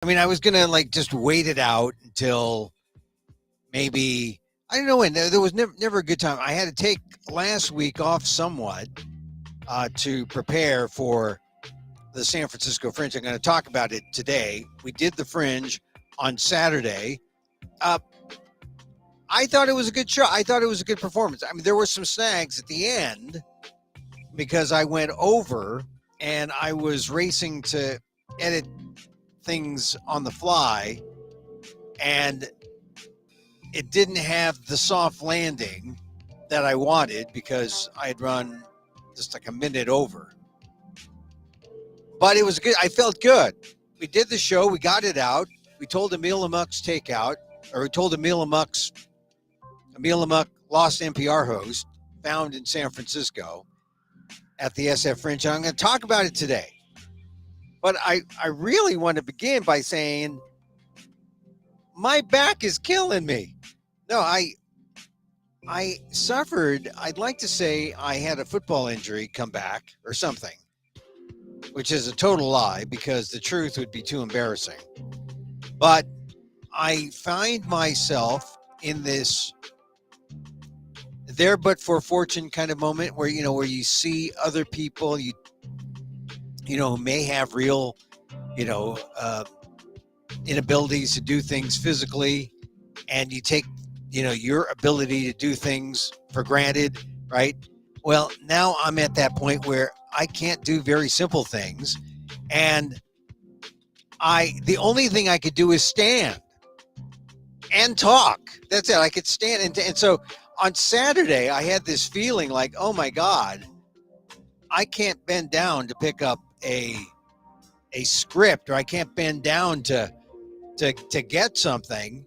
I mean, I was gonna like just wait it out until maybe I don't know when. There was never a good time. I had to take last week off somewhat to prepare for the San Francisco Fringe. I'm going to talk about it today. We did the Fringe on Saturday. Uh, I thought it was a good show. I thought it was a good performance. I mean, there were some snags at the end because I went over and I was racing to edit things on the fly, and it didn't have the soft landing that I wanted because I had run just like a minute over. But it was good. I felt good. We did the show. We got it out. We told Emil Amok's Takeout, or we told Emil Amok, lost NPR host, found in San Francisco at the SF Fringe. And I'm going to talk about it today. But I really want to begin by saying my back is killing me. No, I suffered, I'd like to say I had a football injury come back or something, which is a total lie because the truth would be too embarrassing. But I find myself in this there but for fortune kind of moment where, where you see other people, who may have real, inabilities to do things physically, and you take, your ability to do things for granted, right? Well, now I'm at that point where I can't do very simple things, and the only thing I could do is stand and talk. That's it. I could stand, and so on Saturday I had this feeling like, oh my God, I can't bend down to pick up a script, or I can't bend down to get something,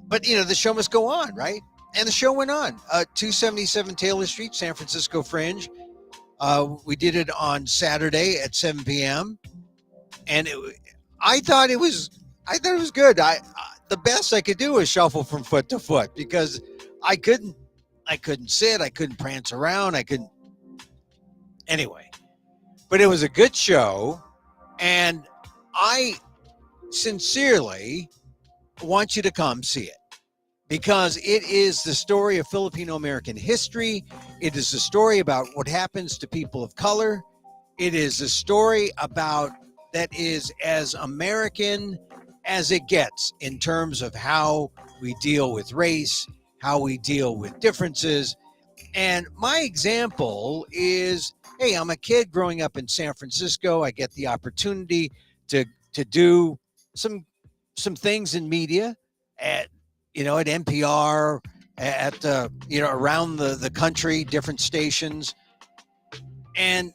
but the show must go on, right? And the show went on. 277 Taylor Street, San Francisco Fringe. We did it on Saturday at 7 p.m. and I thought it was good. The best I could do was shuffle from foot to foot because I couldn't sit, I couldn't prance around, I couldn't. Anyway, but it was a good show, and I sincerely want you to come see it because it is the story of Filipino American history. It is a story about what happens to people of color. It is a story about that is as American as it gets in terms of how we deal with race, how we deal with differences. And my example is, hey, I'm a kid growing up in San Francisco. I get the opportunity to do some things in media at NPR, at around the country, different stations, and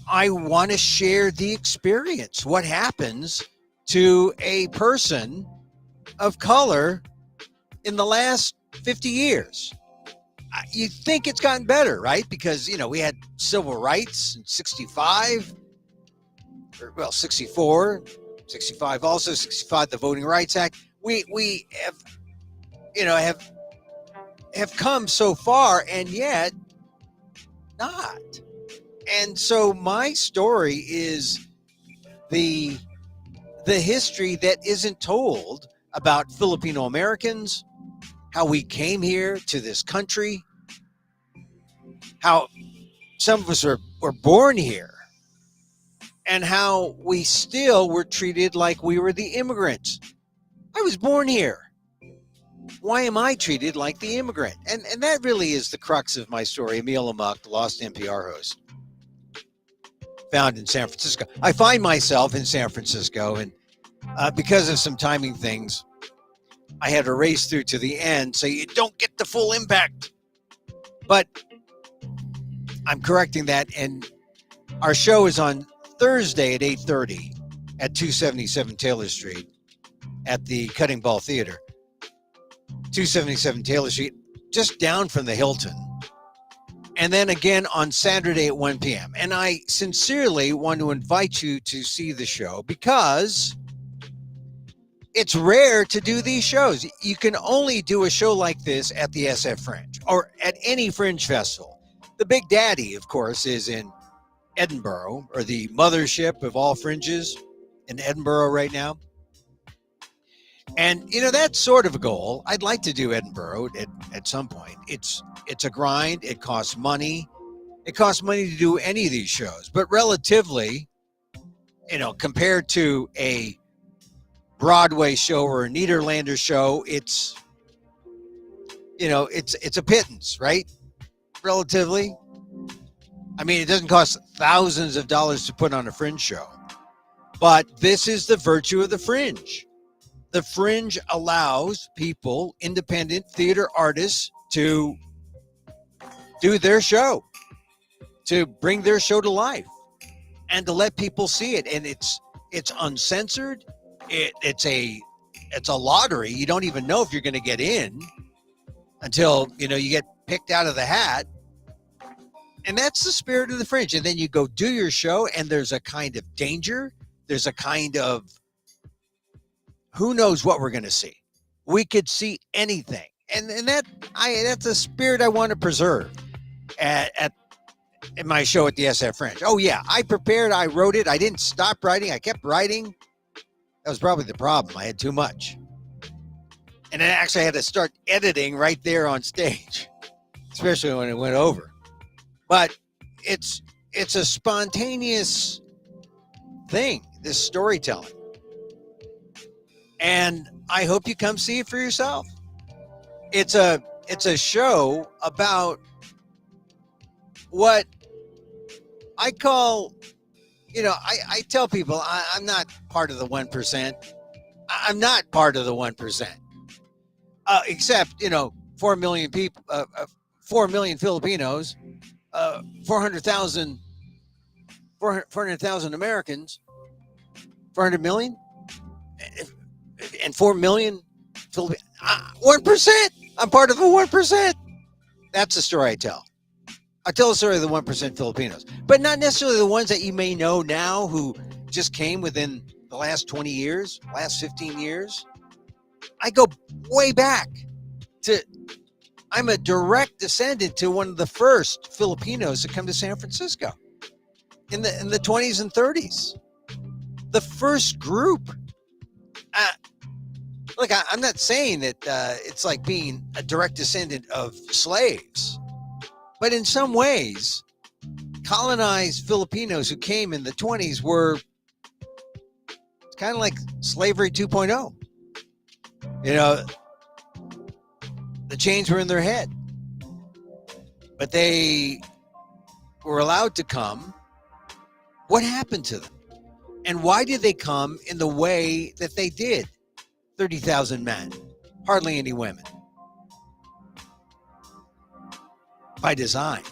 I want to share the experience. What happens to a person of color in the last 50 years? You think it's gotten better, right? Because, we had civil rights in 65, 64, 65 also, 65, the Voting Rights Act. We have come so far, and yet not. And so my story is the history that isn't told about Filipino Americans, how we came here to this country, how some of us were born here, and how we still were treated like we were the immigrants. I was born here. Why am I treated like the immigrant? And that really is the crux of my story. Emil Amok, the lost NPR host, found in San Francisco. I find myself in San Francisco, and because of some timing things, I had to race through to the end so you don't get the full impact. But I'm correcting that, and our show is on Thursday at 8:30 at 277 Taylor Street at the Cutting Ball Theater. 277 Taylor Street, just down from the Hilton. And then again on Saturday at 1 p.m. And I sincerely want to invite you to see the show because it's rare to do these shows. You can only do a show like this at the SF Fringe or at any Fringe festival. The Big Daddy, of course, is in Edinburgh, or the mothership of all fringes in Edinburgh right now. And that's sort of a goal. I'd like to do Edinburgh at some point. It's a grind. It costs money. It costs money to do any of these shows, but relatively, compared to a Broadway show or a Nederlander show, it's a pittance, right? Relatively. I mean, it doesn't cost thousands of dollars to put on a fringe show, but this is the virtue of the fringe. The fringe allows people, independent theater artists, to do their show, to bring their show to life, and to let people see it. And it's uncensored. It's a lottery. You don't even know if you're going to get in until you get picked out of the hat. And that's the spirit of the fringe. And then you go do your show, and there's a kind of danger. There's a kind of, who knows what we're going to see. We could see anything. And that's a spirit I want to preserve at my show at the SF Fringe. Oh yeah, I prepared, I wrote it. I didn't stop writing. I kept writing. That was probably the problem. I had too much. And then actually I had to start editing right there on stage, especially when it went over. But it's a spontaneous thing, this storytelling. And I hope you come see it for yourself. It's a show about what I call, I tell people I'm not part of the 1%. I'm not part of the 1%. Except, 4 million people, 4 million Filipinos, 400,000 Americans, 400 million, and 4 million Filipinos. 1%. I'm part of the 1%. That's the story I tell. I tell the story of the 1% Filipinos, but not necessarily the ones that you may know now who just came within the last 20 years, last 15 years. I go way back I'm a direct descendant to one of the first Filipinos to come to San Francisco in the 20s and 30s. The first group. Look, I'm not saying that it's like being a direct descendant of slaves, but in some ways, colonized Filipinos who came in the 20s were kind of like slavery 2.0. The chains were in their head, but they were allowed to come. What happened to them? And why did they come in the way that they did? 30,000 men, hardly any women. By design,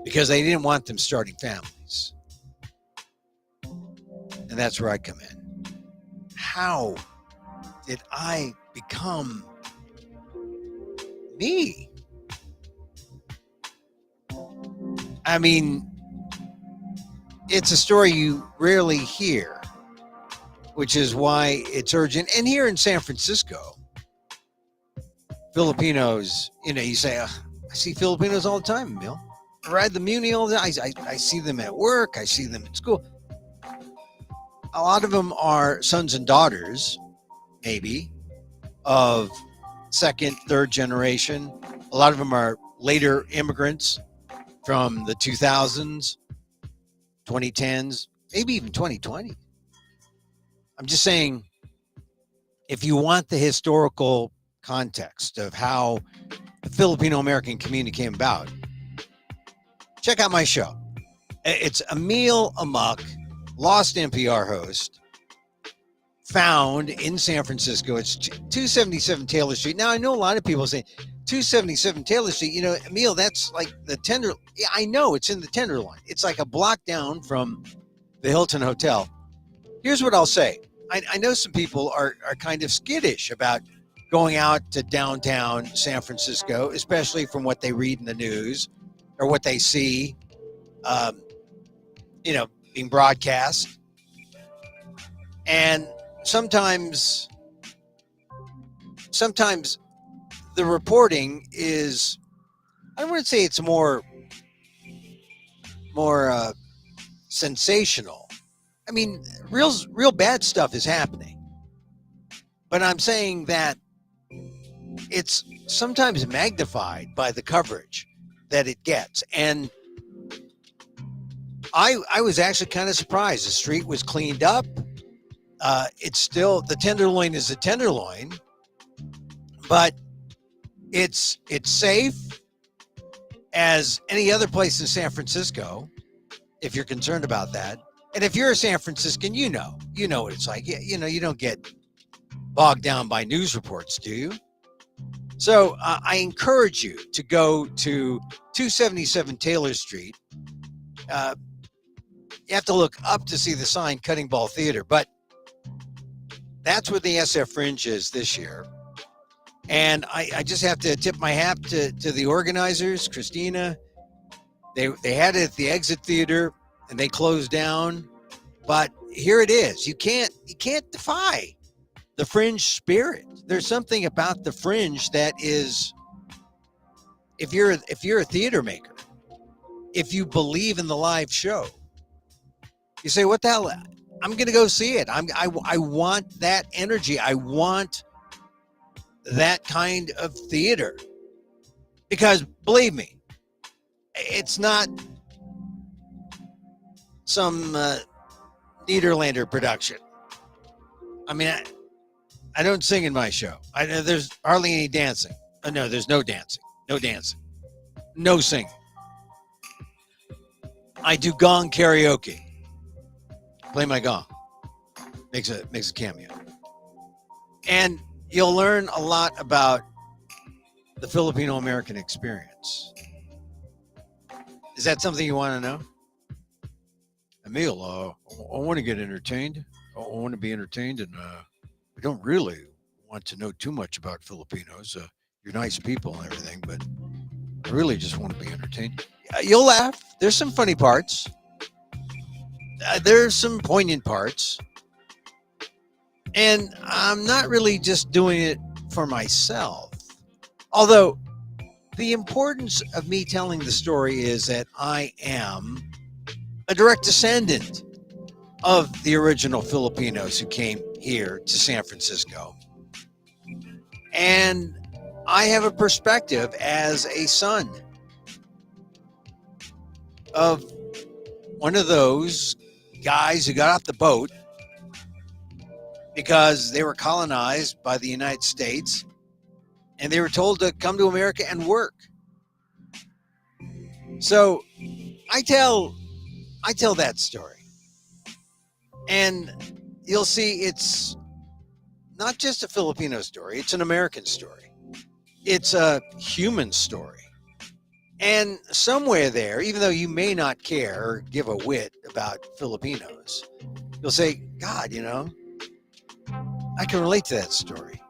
because they didn't want them starting families. And that's where I come in. How did I become me? I mean, it's a story you rarely hear, which is why it's urgent. And here in San Francisco, Filipinos, you say, I see Filipinos all the time, Emil. I ride the Muni all the time. I see them at work. I see them at school. A lot of them are sons and daughters, maybe, of second, third generation. A lot of them are later immigrants from the 2000s, 2010s, maybe even 2020. I'm just saying, if you want the historical context of how the Filipino-American community came about, check out my show. It's Emil Amok, lost NPR host, found in San Francisco. It's 277 Taylor Street. Now, I know a lot of people say 277 Taylor Street, Emil, that's like the tender. Yeah, I know it's in the Tenderloin. It's like a block down from the Hilton Hotel. Here's what I'll say. I know some people are kind of skittish about going out to downtown San Francisco, especially from what they read in the news or what they see, being broadcast. And sometimes the reporting is, I wouldn't say it's more sensational. I mean, real bad stuff is happening. But I'm saying that it's sometimes magnified by the coverage that it gets. And I was actually kind of surprised. The street was cleaned up. It's still, the tenderloin is a tenderloin, but it's safe as any other place in San Francisco, if you're concerned about that. And if you're a San Franciscan, you know what it's like. You don't get bogged down by news reports, do you? So I encourage you to go to 277 Taylor Street. You have to look up to see the sign Cutting Ball Theater, but that's where the SF Fringe is this year. And I just have to tip my hat to the organizers, Christina. They had it at the Exit Theater and they closed down, but here it is. You can't defy the Fringe spirit. There's something about the Fringe that is, if you're a theater maker, if you believe in the live show, you say, what the hell? I'm going to go see it. I want that energy. I want that kind of theater, because believe me, it's not some Niederlander production. I mean, I don't sing in my show. There's hardly any dancing. No, there's no dancing. No dancing. No singing. I do gong karaoke. Play my gong. Makes a cameo. And you'll learn a lot about the Filipino American experience. Is that something you want to know? Emil, I want to get entertained. I want to be entertained, and I don't really want to know too much about Filipinos. You're nice people and everything, but I really just want to be entertained. You'll laugh. There's some funny parts. There's some poignant parts. And I'm not really just doing it for myself. Although the importance of me telling the story is that I am a direct descendant of the original Filipinos who came here to San Francisco. And I have a perspective as a son of one of those guys who got off the boat because they were colonized by the United States and they were told to come to America and work. So I tell that story, and you'll see it's not just a Filipino story, it's an American story. It's a human story. And somewhere there, even though you may not care or give a whit about Filipinos, you'll say, God, I can relate to that story.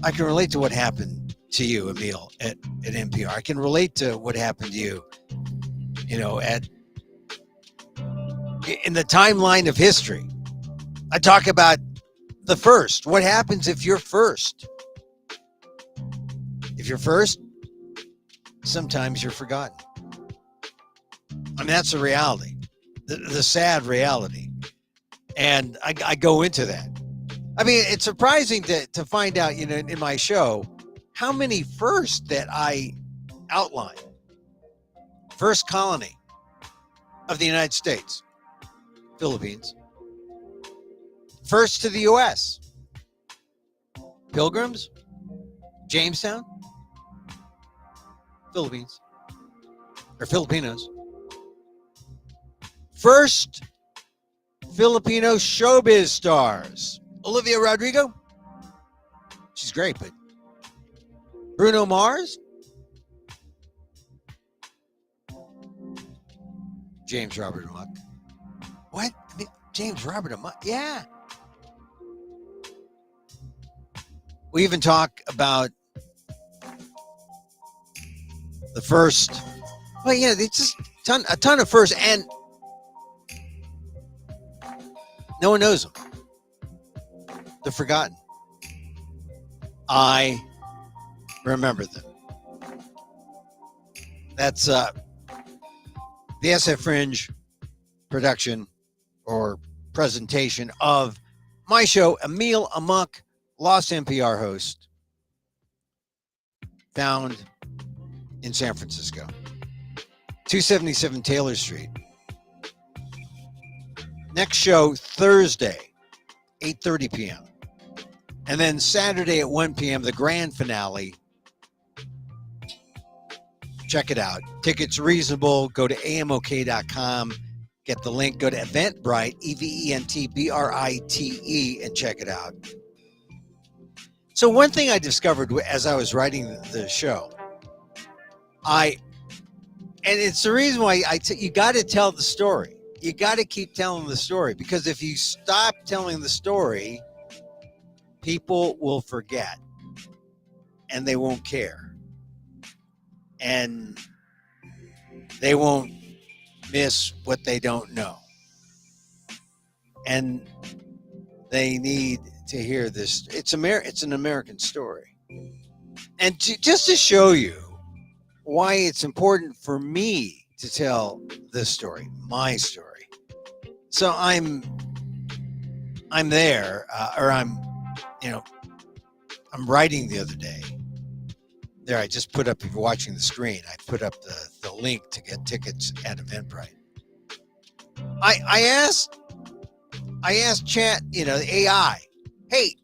I can relate to what happened to you, Emil, at NPR. I can relate to what happened to you, in the timeline of history. I talk about the first. What happens if you're first? If you're first, sometimes you're forgotten. I mean, that's the reality, the sad reality. And I go into that. I mean, it's surprising to find out, in my show, how many first that I outline. First colony of the United States, Philippines. First to the U.S., Pilgrims, Jamestown, Philippines, or Filipinos. First Filipino showbiz stars, Olivia Rodrigo. She's great, but Bruno Mars, James Robert Amok. What? I mean, James Robert Amok? Yeah. We even talk about the first. Well, yeah, it's just a ton of firsts, and no one knows them. They're forgotten. I remember them. That's the SF Fringe production or presentation of my show, Emil, Amok, Lost NPR host, found in San Francisco, 277 Taylor Street. Next show, Thursday, 8:30 p.m. And then Saturday at 1 p.m., the grand finale. Check it out. Tickets reasonable. Go to amok.com. Get the link. Go to Eventbrite, Eventbrite, and check it out. So one thing I discovered as I was writing the show, and it's the reason why you got to tell the story. You got to keep telling the story, because if you stop telling the story, people will forget and they won't care. And they won't miss what they don't know. And they need to hear this. It's an American story. And just to show you why it's important for me to tell this story, my story. So I'm there, I'm writing the other day. There, I just put up, if you're watching the screen, I put up the link to get tickets at Eventbrite. I asked chat, the AI, hey,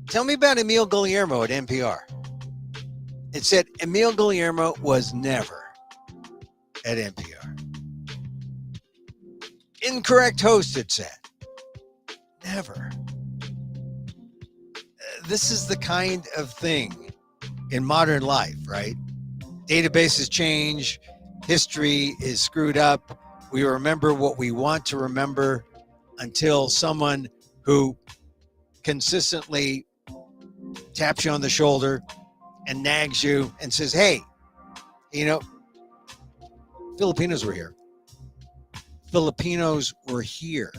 tell me about Emil Guillermo at NPR. It said Emil Guillermo was never at NPR. Incorrect host, it said. Never. This is the kind of thing in modern life, right? Databases change. History is screwed up. We remember what we want to remember until someone who consistently taps you on the shoulder and nags you and says, hey, Filipinos were here. Filipinos were here.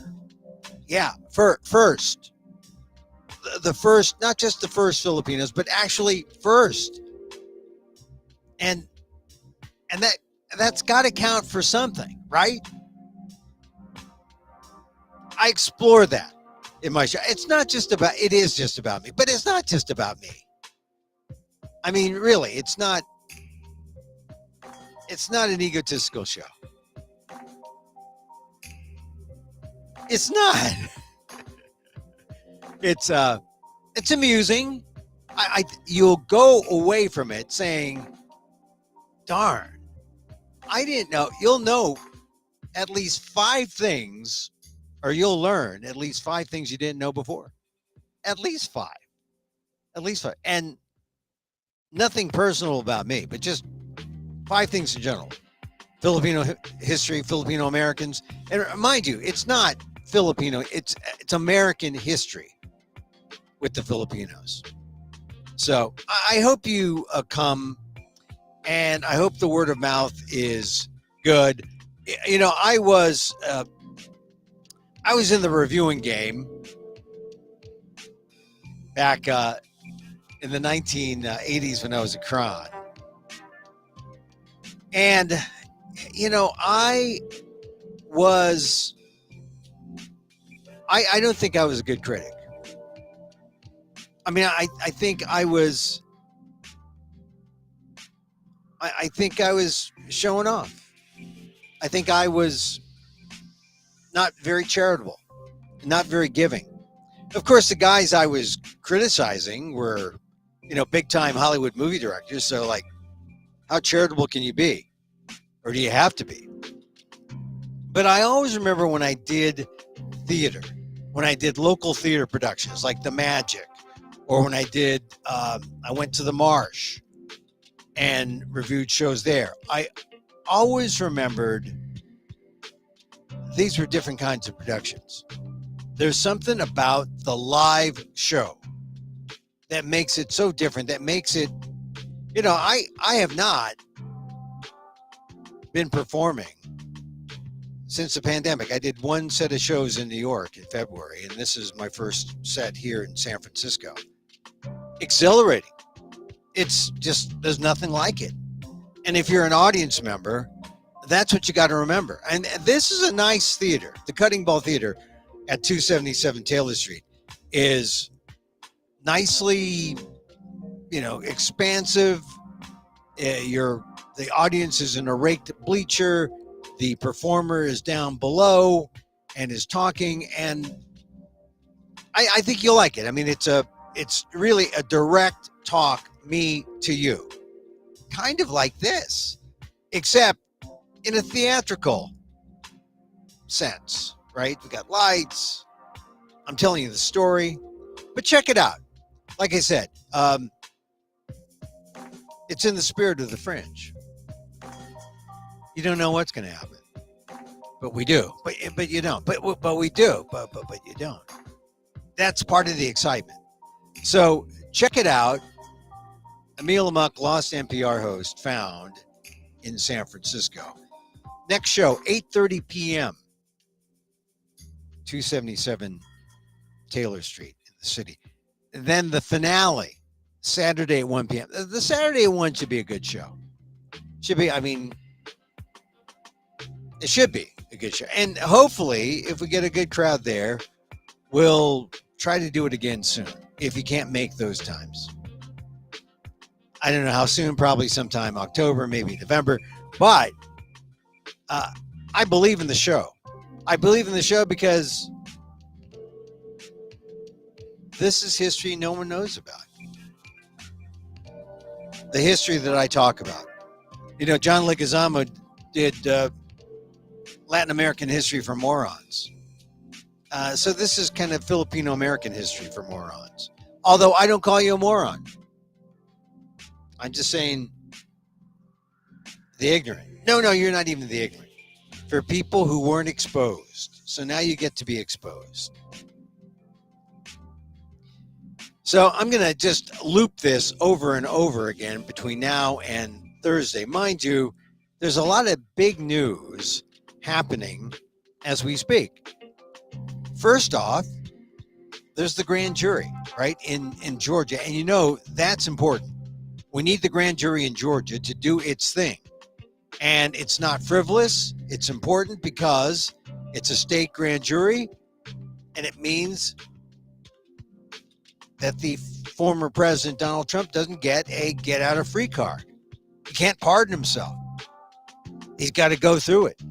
Yeah, first. The first, not just the first Filipinos, but actually first. And that's got to count for something, right? I explore that in my show. It is just about me, but it's not just about me. I mean, really, it's not an egotistical show. It's not. It's amusing. You'll go away from it saying, darn, I didn't know. You'll know at least 5 things, or you'll learn at least 5 things you didn't know before. At least 5. And nothing personal about me, but just 5 things in general. Filipino history, Filipino Americans. And mind you, it's not Filipino, it's American history with the Filipinos. So I hope you come, and I hope the word of mouth is good. I was in the reviewing game back in the 1980s when I was a cron. And, I don't think I was a good critic. I mean, I think I was showing off. I think I was not very charitable, not very giving. Of course, the guys I was criticizing were, big time Hollywood movie directors. So like, how charitable can you be? Or do you have to be? But I always remember when I did theater, when I did local theater productions like The Magic, or when I did, I went to the Marsh and reviewed shows there. I always remembered these were different kinds of productions. There's something about the live show that makes it so different, that makes it, I have not been performing since the pandemic. I did 1 set of shows in New York in February, and this is my first set here in San Francisco. Exhilarating. It's just, there's nothing like it. And if you're an audience member, That's what you got to remember. And this is a nice theater. The Cutting Ball Theater at 277 Taylor Street is nicely, expansive. The audience is in a raked bleacher. The performer is down below and is talking, and I think you'll like it. I mean, it's really a direct talk, me to you, kind of like this, except in a theatrical sense, right? We got lights. I'm telling you the story, but check it out. Like I said, it's in the spirit of the Fringe. You don't know what's going to happen, but we do. But you don't. But we do. But you don't. That's part of the excitement. So check it out. Emil, Amok, lost NPR host, found in San Francisco. Next show, 8:30 p.m. 277 Taylor Street in the city. And then the finale, Saturday at 1 p.m. The Saturday at 1 should be a good show. Should be, it should be a good show. And hopefully, if we get a good crowd there, we'll try to do it again soon, if you can't make those times. I don't know how soon, probably sometime October, maybe November, but I believe in the show. I believe in the show because this is history no one knows about. The history that I talk about. John Leguizamo did Latin American history for morons. So this is kind of Filipino American history for morons. Although I don't call you a moron. I'm just saying the ignorant. No, you're not even the ignorant. For people who weren't exposed. So now you get to be exposed. So I'm going to just loop this over and over again between now and Thursday. Mind you, there's a lot of big news happening as we speak. First off, there's the grand jury, right, in Georgia. And that's important. We need the grand jury in Georgia to do its thing. And it's not frivolous. It's important because it's a state grand jury. And it means that the former president, Donald Trump, doesn't get a get-out-of-free card. He can't pardon himself. He's got to go through it.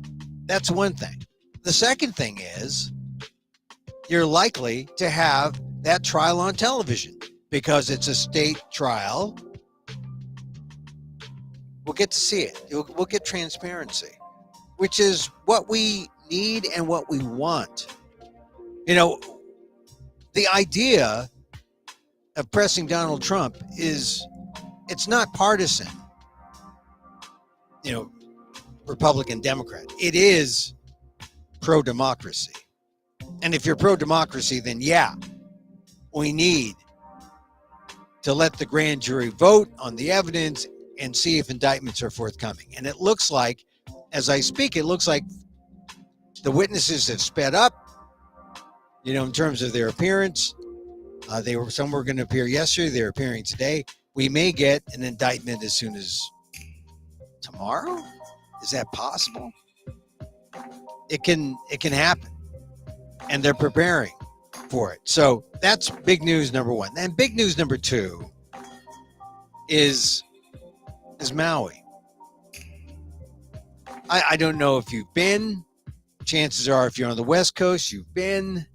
That's one thing. The second thing is you're likely to have that trial on television because it's a state trial. We'll get to see it. We'll get transparency, which is what we need and what we want. The idea of pressing Donald Trump it's not partisan, Republican, Democrat. It is pro-democracy. And if you're pro-democracy, then we need to let the grand jury vote on the evidence and see if indictments are forthcoming. And it looks like, as I speak, it looks like the witnesses have sped up, in terms of their appearance. Some were going to appear yesterday. They're appearing today. We may get an indictment as soon as tomorrow. Is that possible? It can happen. And they're preparing for it. So that's big news number one. And big news number two is Maui. I don't know if you've been. Chances are, if you're on the West Coast, you've been.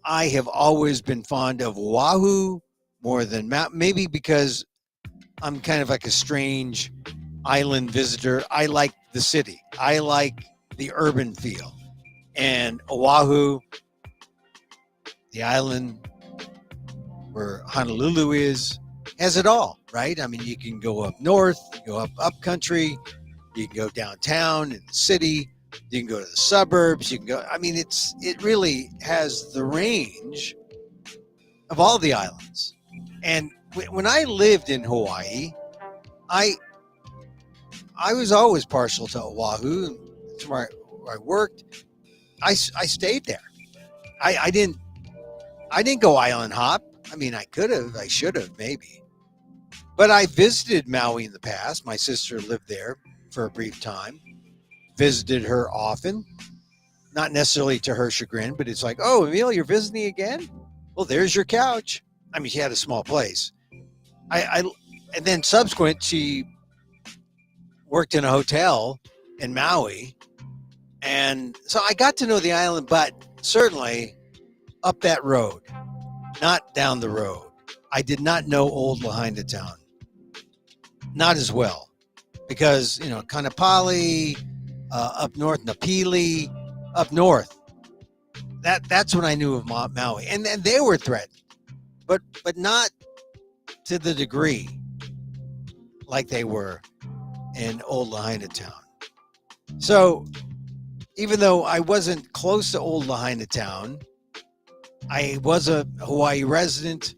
I have always been fond of Oahu more than Maui, maybe because I'm kind of like a strange island visitor. I like the city. I like the urban feel. And Oahu, the island where Honolulu is, has it all, right? I mean, you can go up north, go up country, you can go downtown in the city, you can go to the suburbs, you can go, it really has the range of all the islands. And when I lived in Hawaii, I was always partial to Oahu. That's where I worked. I stayed there. I didn't go island hop. I could have, I should have, maybe. But I visited Maui in the past. My sister lived there for a brief time, visited her often, not necessarily to her chagrin, but it's like, oh, Emil, you're visiting again? Well, there's your couch. I mean, she had a small place. And then subsequent, she worked in a hotel in Maui. And so I got to know the island, but certainly up that road, not down the road. I did not know old Lahaina town. Not as well. Because, Kanapali, up north, Napili, up north. That's when I knew of Maui. And they were threatened. But not to the degree like they were in old Lahaina town. So even though I wasn't close to old Lahaina town, I was a Hawaii resident.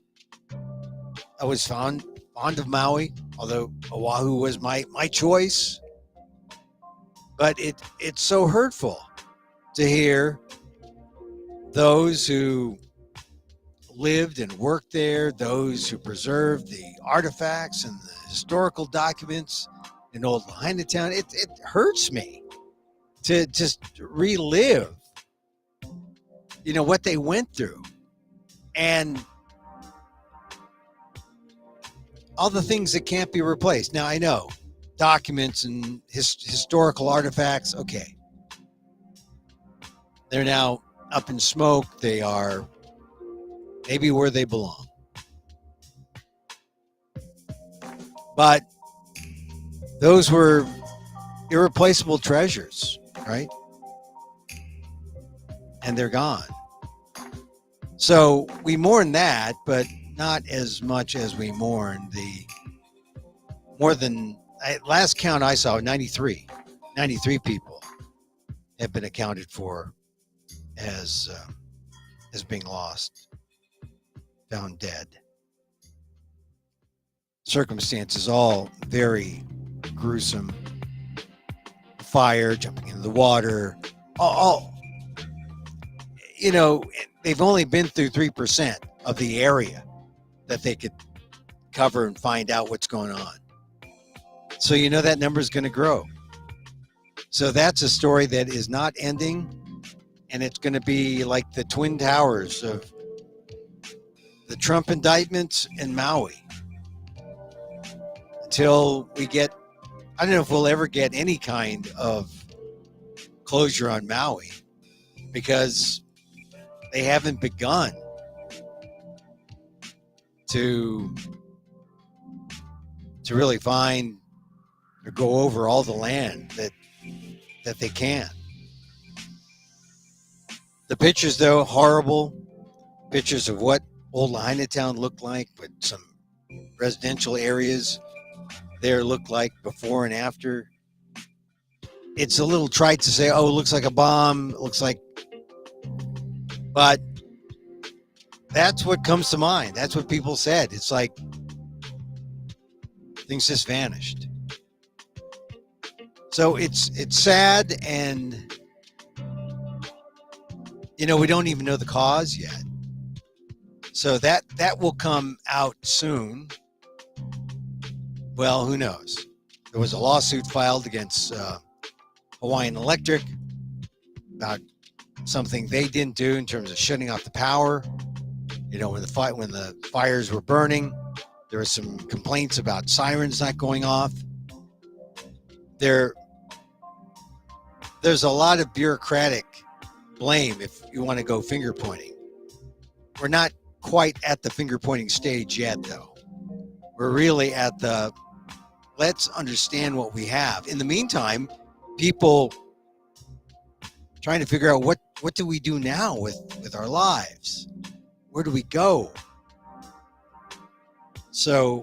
I was fond of Maui, although Oahu was my choice. But it's so hurtful to hear those who lived and worked there, those who preserved the artifacts and the historical documents in old Lahaina town. It hurts me to just relive, what they went through and all the things that can't be replaced. Now, I know documents and historical artifacts, okay, they're now up in smoke. They are maybe where they belong. But those were irreplaceable treasures, right? And they're gone. So we mourn that, but not as much as we mourn last count I saw, 93 people have been accounted for as being lost, found dead. Circumstances all very gruesome. Fire, jumping into the water, all they've only been through 3% of the area that they could cover and find out what's going on. So that number is going to grow. So that's a story that is not ending, and it's going to be like the Twin Towers of the Trump indictments in Maui until we get, I don't know if we'll ever get any kind of closure on Maui because they haven't begun to really find or go over all the land that they can. The pictures, though, horrible pictures of what old Lahaina town looked like, with some residential areas there look like before and after. It's a little trite to say, oh, it looks like a bomb, it looks like, but that's what comes to mind. That's what people said. It's like things just vanished. So it's sad, and we don't even know the cause yet. So that will come out soon. Well, who knows? There was a lawsuit filed against Hawaiian Electric about something they didn't do in terms of shutting off the power. When the fires were burning, there were some complaints about sirens not going off. There's a lot of bureaucratic blame if you want to go finger pointing. We're not quite at the finger pointing stage yet, though. We're really at the let's understand what we have. In the meantime, people trying to figure out what do we do now with our lives? Where do we go? So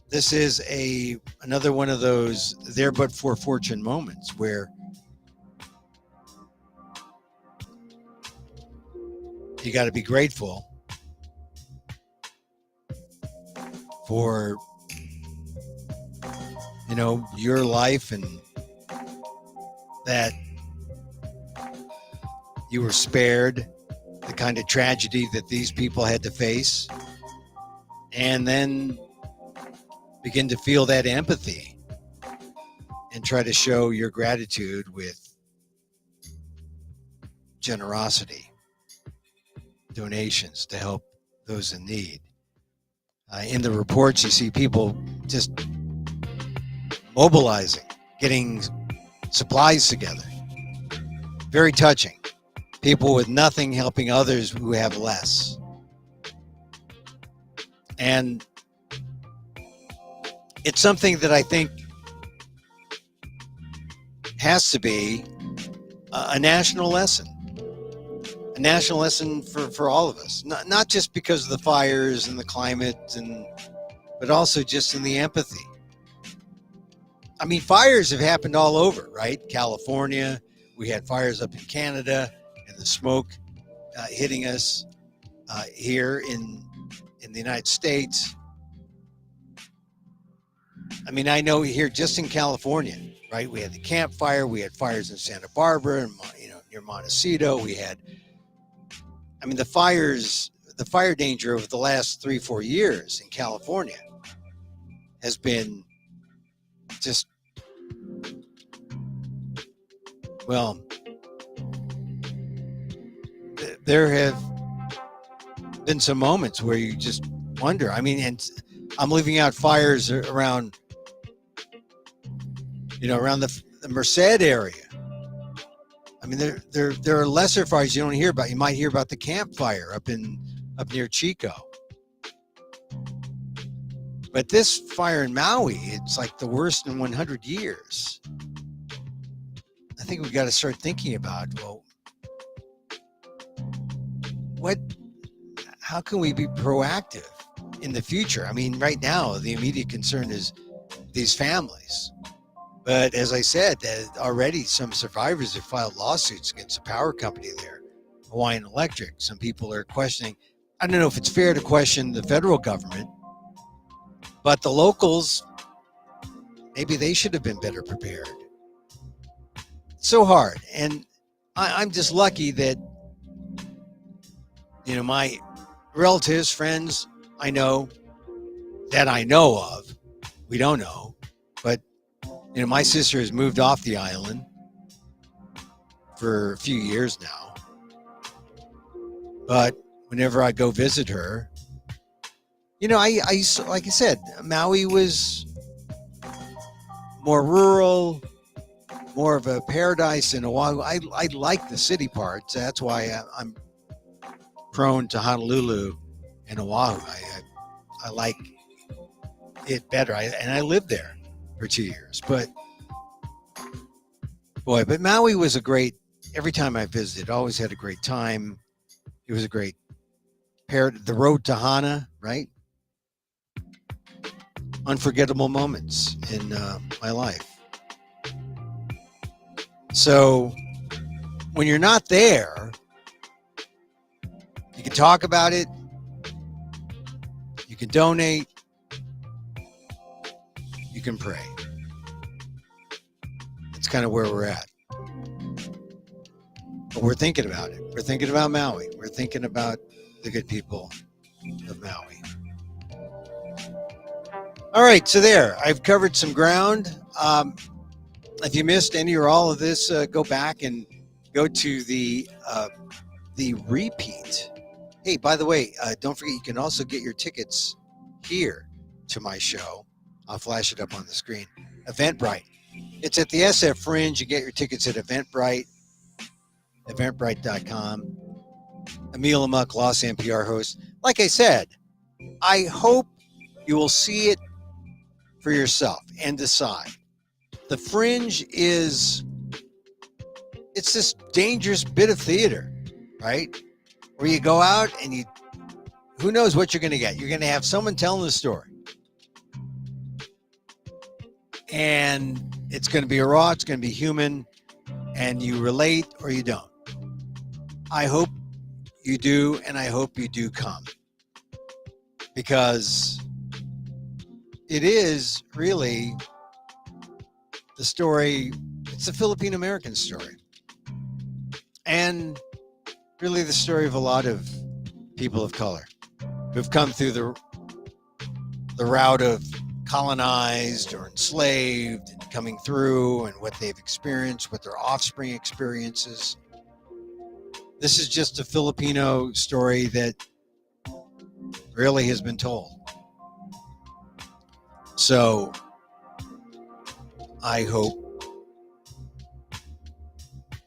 this is another one of those there but for fortune moments where you got to be grateful for your life and that you were spared the kind of tragedy that these people had to face, and then begin to feel that empathy and try to show your gratitude with generosity, donations to help those in need. In the reports, you see people just mobilizing, getting supplies together. Very touching. People with nothing helping others who have less. And it's something that I think has to be a national lesson. A national lesson for all of us. Not just because of the fires and the climate, but also just in the empathy. I mean, fires have happened all over, right? California, we had fires up in Canada, and the smoke hitting us here in the United States. I mean, I know here just in California, right? We had the Camp Fire, we had fires in Santa Barbara, and near Montecito. We had, I mean, the fire danger over the last 3-4 years in California has been just, well, there have been some moments where you just wonder. I mean, and I'm leaving out fires around, around the Merced area. I mean, there are lesser fires you don't hear about. You might hear about the Camp Fire up near Chico. But this fire in Maui, it's like the worst in 100 years. I think we've got to start thinking about, well, how can we be proactive in the future? I mean, right now, the immediate concern is these families. But as I said, already some survivors have filed lawsuits against the power company there, Hawaiian Electric. Some people are questioning. I don't know if it's fair to question the federal government, but the locals, maybe they should have been better prepared. It's so hard. And I'm just lucky that, my relatives, friends, I know of, we don't know, but my sister has moved off the island for a few years now. But whenever I go visit her, I like I said, Maui was more rural, more of a paradise in Oahu. I like the city parts. That's why I'm prone to Honolulu and Oahu. I like it better. And I lived there for 2 years. But Maui was every time I visited, always had a great time. It was a great the road to Hana, right? Unforgettable moments in my life. So when you're not there, you can talk about it, you can donate, you can pray. It's kind of where we're at. But we're thinking about it. We're thinking about Maui. We're thinking about the good people of Maui. All right, so there. I've covered some ground. If you missed any or all of this, go back and go to the repeat. Hey, by the way, don't forget you can also get your tickets here to my show. I'll flash it up on the screen. Eventbrite. It's at the SF Fringe. You get your tickets at Eventbrite, eventbrite.com. Emil, Amok, Lost NPR host. Like I said, I hope you will see it for yourself and decide. The Fringe it's this dangerous bit of theater, right? Where you go out and who knows what you're going to get. You're going to have someone telling the story. And it's going to be raw, it's going to be human, and you relate or you don't. I hope you do, and I hope you do come. Because it is really the story, it's a Philippine American story. And really the story of a lot of people of color who've come through the route of colonized or enslaved, and coming through and what they've experienced, what their offspring experiences. This is just a Filipino story that really has been told. So I hope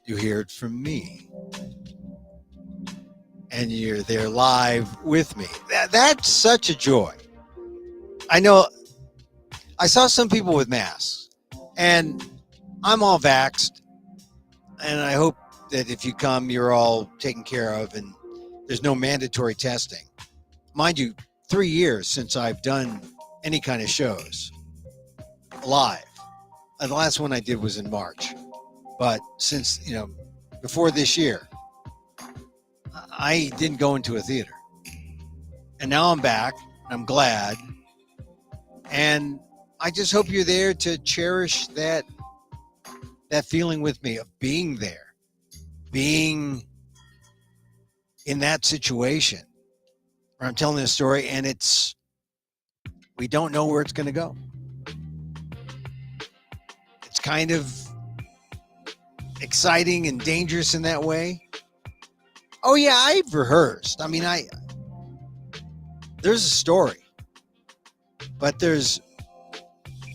you hear it from me and you're there live with me. That's such a joy. I know I saw some people with masks, and I'm all vaxxed, and I hope that if you come, you're all taken care of and there's no mandatory testing. Mind you, 3 years since I've done any kind of shows live. The last one I did was in March. But since, before this year, I didn't go into a theater. And now I'm back. I'm glad. And I just hope you're there to cherish that feeling with me of being there, being in that situation where I'm telling this story and we don't know where it's going to go. It's kind of exciting and dangerous in that way. Oh yeah, I've rehearsed. I mean, there's a story, but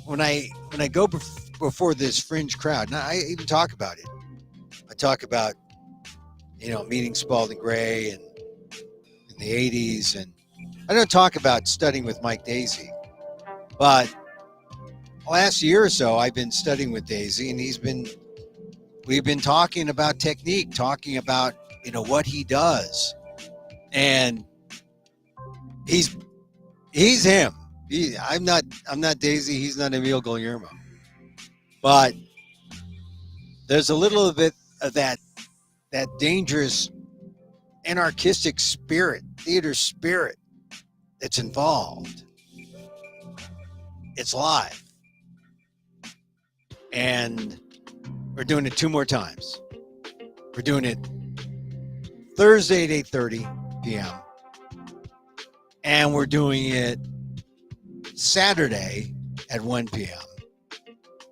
when I go before this fringe crowd, and I even talk about it. I talk about, meeting Spalding Gray and in the 80s, and I don't talk about studying with Mike Daisy, but last year or so I've been studying with Daisy, and we've been talking about technique, talking about what he does, and he's him. I'm not Daisy. He's not Emil Guillermo, but there's a little bit of that dangerous anarchistic spirit, theater spirit that's involved. It's live, and we're doing it 2 more times. We're doing it Thursday at 8:30 p.m. and we're doing it Saturday at 1 p.m.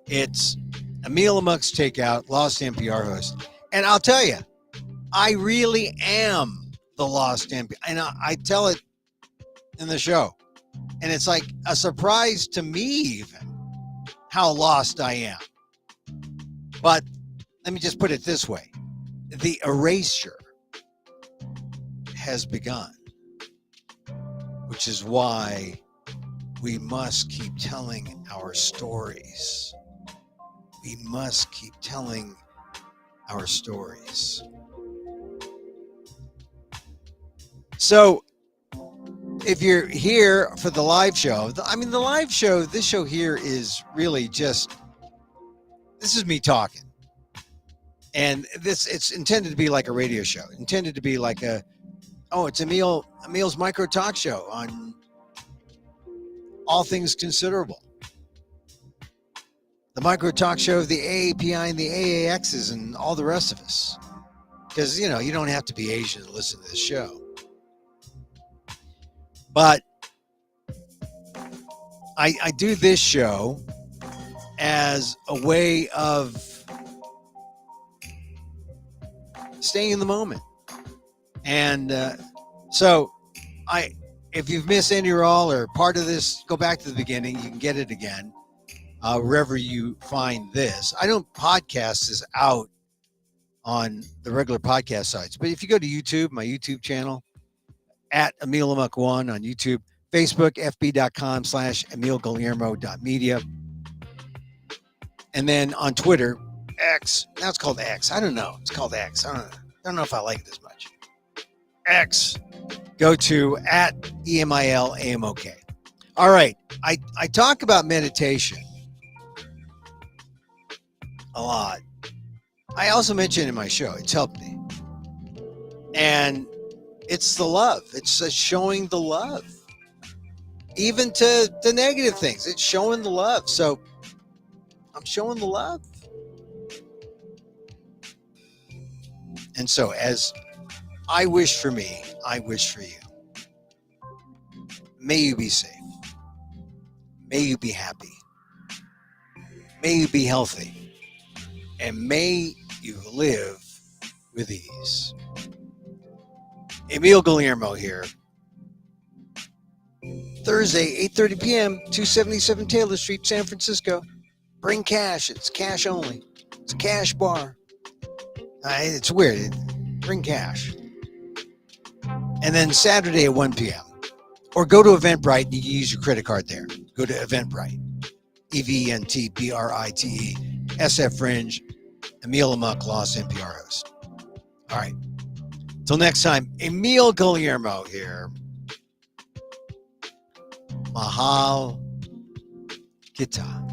It's Emil Amok's Takeout, Lost NPR host. And I'll tell you, I really am the Lost NPR. And I tell it in the show. And it's like a surprise to me even how lost I am. But let me just put it this way. The erasure has begun, which is why we must keep telling our stories. We must keep telling our stories. So if you're here for the live show, this show here is really just, this is me talking. And it's intended to be like a radio show, intended to be like it's Emil's micro talk show on all things considerable. The micro talk show of the AAPI and the AAXs and all the rest of us. Because, you don't have to be Asian to listen to this show. But I do this show as a way of staying in the moment. And so if you've missed any or all or part of this, go back to the beginning. You can get it again wherever you find this. I don't podcast this out on the regular podcast sites, but if you go to YouTube, my YouTube channel, at Emil Amok1 on YouTube, Facebook, fb.com/EmilGuillermo.media. And then on Twitter, X, now it's called X. I don't know. It's called X. I don't know if I like it as much. X, go to at EMILAMOK. All right. I talk about meditation a lot. I also mention in my show, it's helped me. And it's the love. It's showing the love. Even to the negative things, it's showing the love. So I'm showing the love. And so as I wish for me, I wish for you. May you be safe. May you be happy. May you be healthy. And may you live with ease. Emil Guillermo here. Thursday, 8:30 p.m., 277 Taylor Street, San Francisco. Bring cash. It's cash only. It's a cash bar. It's weird. Bring cash. And then Saturday at 1 p.m. Or go to Eventbrite and you can use your credit card there. Go to Eventbrite. EVENTBRITE. SF Fringe. Emil Amok, Lost NPR host. All right. Till next time, Emil Guillermo here. Mahal Gita.